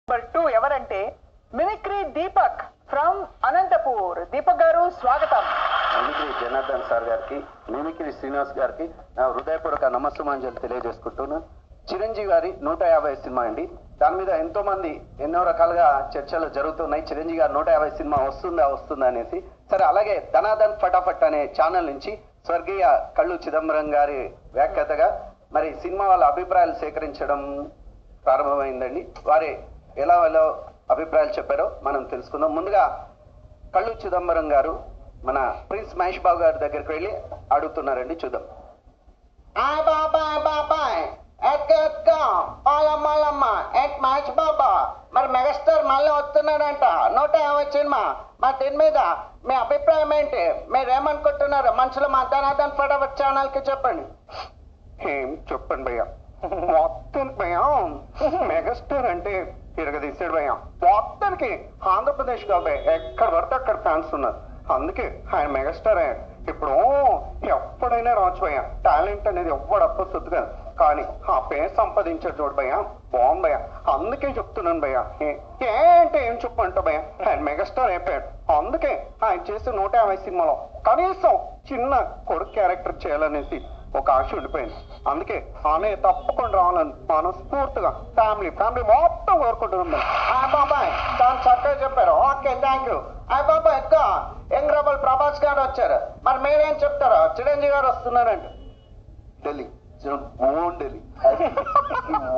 Number 2 ఎవరంటే mimicry Deepak from Anantapur. Deepak గారు స్వాగతం. మిమిక్రీ జనార్దన్ సార్ గారికి, మిమిక్రీ శ్రీనివాస్ గారికి నా హృదయపూర్వక నమస్సుమాంజలు తెలియజేసుకుంటున్నాను. చిరంజీవి గారి 150 సినిమా అండి. దాని మీద ఎంతో మంది ఎన్నో రకాలుగా చర్చలు జరుగుతున్నాయి. చిరంజీవి గారు 150 సినిమా వస్తుందా అనేసి. సరే, అలాగే ధనాధన్ ఫటాఫట్ అనే ఛానల్ నుంచి స్వర్గీయ కళ్ళు చిదంబరం గారి వ్యాఖ్యాతగా మరి సినిమా వాళ్ళ అభిప్రాయాలు సేకరించడం ప్రారంభమైందండి. వారి ఎలా అభిప్రాయాలు చెప్పారో మనం తెలుసుకుందాం. ముందుగా కళ్ళు చిదంబరం గారు మన ప్రిన్స్ మహేష్ బాబు గారి దగ్గరికి వెళ్ళి అడుగుతున్నారండి. చూద్దాం. మహేష్ బాబా మరి మెగాస్టార్ మళ్ళీ వస్తున్నాడంట 150 సినిమా. మరి దీని మీద మీ అభిప్రాయం ఏంటి? మీరేమనుకుంటున్నారు? మనుషులు మా ధనాధన్ ఫటాఫట్ ఛానల్ కి చెప్పండి. ఏం చెప్పండి భయ్యా, మొత్తం భయ్యా మెగాస్టార్ అంటే తిరగదీసాడు భయ్యా. మొత్తానికి ఆంధ్రప్రదేశ్ కాబట్టి ఎక్కడ పడితే అక్కడ ఫ్యాన్స్ ఉన్నారు. అందుకే ఆయన మెగాస్టార్. ఇప్పుడు ఎప్పుడైనా రావచ్చు భయ్యా. టాలెంట్ అనేది ఎవ్వడు అప్పొస్తుంది కదా, కానీ ఆ పేరు సంపాదించాడు చూడు భయ్యా, బాగుంది భయ్యా. అందుకే చెప్తున్నాను భయ్యా. ఏంటి ఏం చెప్పంట భయ్యా, ఆయన మెగాస్టార్ అయిపోయాడు. అందుకే ఆయన చేసే 150 సినిమాలో కనీసం చిన్న కొడుకు క్యారెక్టర్ చేయాలనేసి ఒక ఆశ ఉండిపోయింది. అందుకే ఆమె తప్పకుండా రావాలని మనస్ఫూర్తిగా ఫ్యామిలీ మొత్తం కోరుకుంటున్నాం. బాబాయ్ చాలా చక్కగా చెప్పారు. Okay, thank you. బాబాయ్ ఇంకా యంగ్ రెబల్ ప్రభాస్ గారు వచ్చారు. మరి మీరేం చెప్తారు? చిరంజీవి గారు వస్తున్నారండి. ఢిల్లీ ఢిల్లీ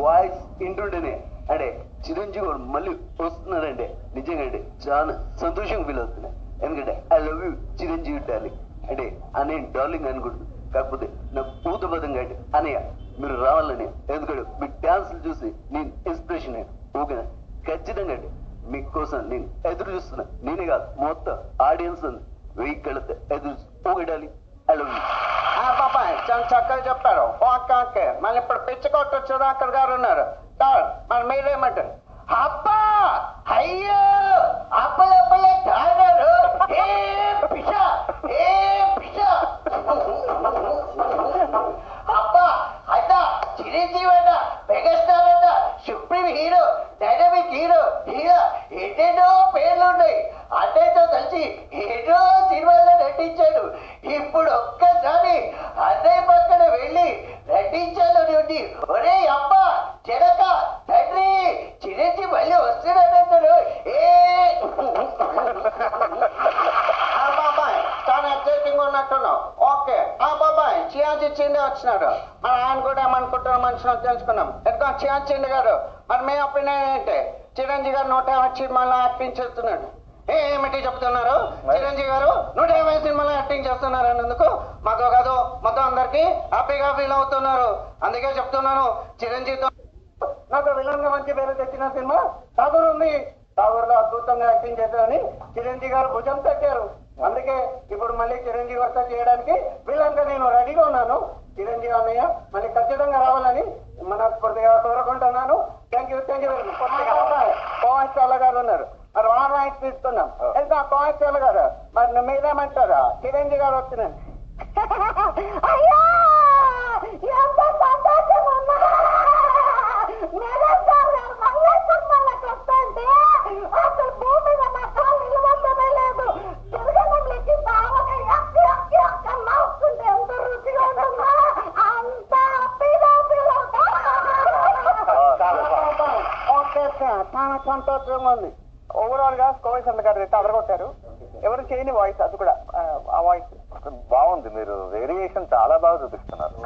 వాయిస్ ఇంటుంటేనే అంటే చిరంజీవి గారు మళ్ళీ వస్తున్నాడంటే నిజంగా అంటే చాలా సంతోషంగా ఫీల్ అవుతున్నా. ఎందుకంటే I love you Chiranjeevi darling అంటే అనే డార్లింగ్ అనుకుంటున్నాను. కాకపోతే నాకు పూతబద్ధంగా అంటే అనయ్య మీరు రావాలని, ఎందుకంటే మీ డాన్సులు చూసి నేను ఇన్స్పిరేషన్ అయ్యాను. ఓకేనా? ఖచ్చితంగా అంటే మీకోసం నేను ఎదురు చూస్తున్నా. నేనే కాదు, మొత్తం ఆడియన్స్ ఉంది. వెయ్యి కళతో ఎదురు ఓగడాలి. I love you. బాబాయ్ చాలా చక్కగా చెప్పారు. Okay okay. మళ్ళీ ఇప్పుడు పిచ్చకొట్టు సుధాకర్ గారు ఉన్నారు. మరి మీరేమంటారు? అబ్బా అయ్యో అప్పలప్పలే తాగారు. అబ్బా అడ్డ చిరంజీవి అడ్డ మెగాస్టార్ అడ్డ సుప్రీం హీరో డైనమిక్ హీరో ఎన్నెన్నో పేర్లు ఉన్నాయి. అన్నయ్యతో కలిసి ఎన్నో సినిమాల్లో నటించాడు. ఇప్పుడు ఒక్కసారి అన్నయ్య పక్కన వెళ్ళి నటించాలని ఉంది. ఒరే అబ్బా జనక తండ్రి చిరంజీవి మళ్ళీ వస్తున్నాడంటారు. బాబాయ్ చాలా ఎక్సైటింగ్ ఉన్నట్టున్నావు. ఓకే. బాబాయ్ చియాజీ చిండే వచ్చినాడు. మరి ఆయన కూడా ఏమనుకుంటున్నాం మనుషులు తెలుసుకున్నాం. ఎక్కువ చియాజీ చిండే గారు మరి మీ ఒపీనియన్ ఏంటి? చిరంజీవి గారు 150 సినిమాలో యాక్టింగ్ చేస్తున్నాడు. ఏమిటి చెప్తున్నారు? చిరంజీవి గారు 150 సినిమాలో యాక్టింగ్ చేస్తున్నారు అన్నందుకు మాకు కాదు మొత్తం అందరికి హ్యాపీగా ఫీల్ అవుతున్నారు. అందుకే చెప్తున్నాను, చిరంజీవితో నాకు విలన్ గా మంచి పేరు తెచ్చిన సినిమా ఠాగూర్ ఉంది. ఠాగూర్ లో అద్భుతంగా యాక్టింగ్ చేశారని చిరంజీవి గారు భుజం తట్టారు. అందుకే ఇప్పుడు మళ్ళీ చిరంజీవి వర్త చేయడానికి విలన్ గా నేను రెడీగా ఉన్నాను. చిరంజీవి అన్నయ్య మళ్ళీ ఖచ్చితంగా రావాలని మనస్ఫూర్తిగా కోరుకుంటున్నాను. Thank you very much. Kovachala గారు ఉన్నారు. మరి వాయిస్ తీసుకున్నాం. ఇంకా కోవాచాల గారు మరి మీరేమంటారా? చిరంజీవి గారు వచ్చినాను. చాలా సంతోషంగా ఉంది. ఓవరాల్ గా కోవేశ్వర గారు అయితే అదరగొట్టారు. ఎవరు చేయని వాయిస్, అది కూడా ఆ వాయిస్ బాగుంది. మీరు వేరియేషన్ చాలా బాగా చూపిస్తున్నారు.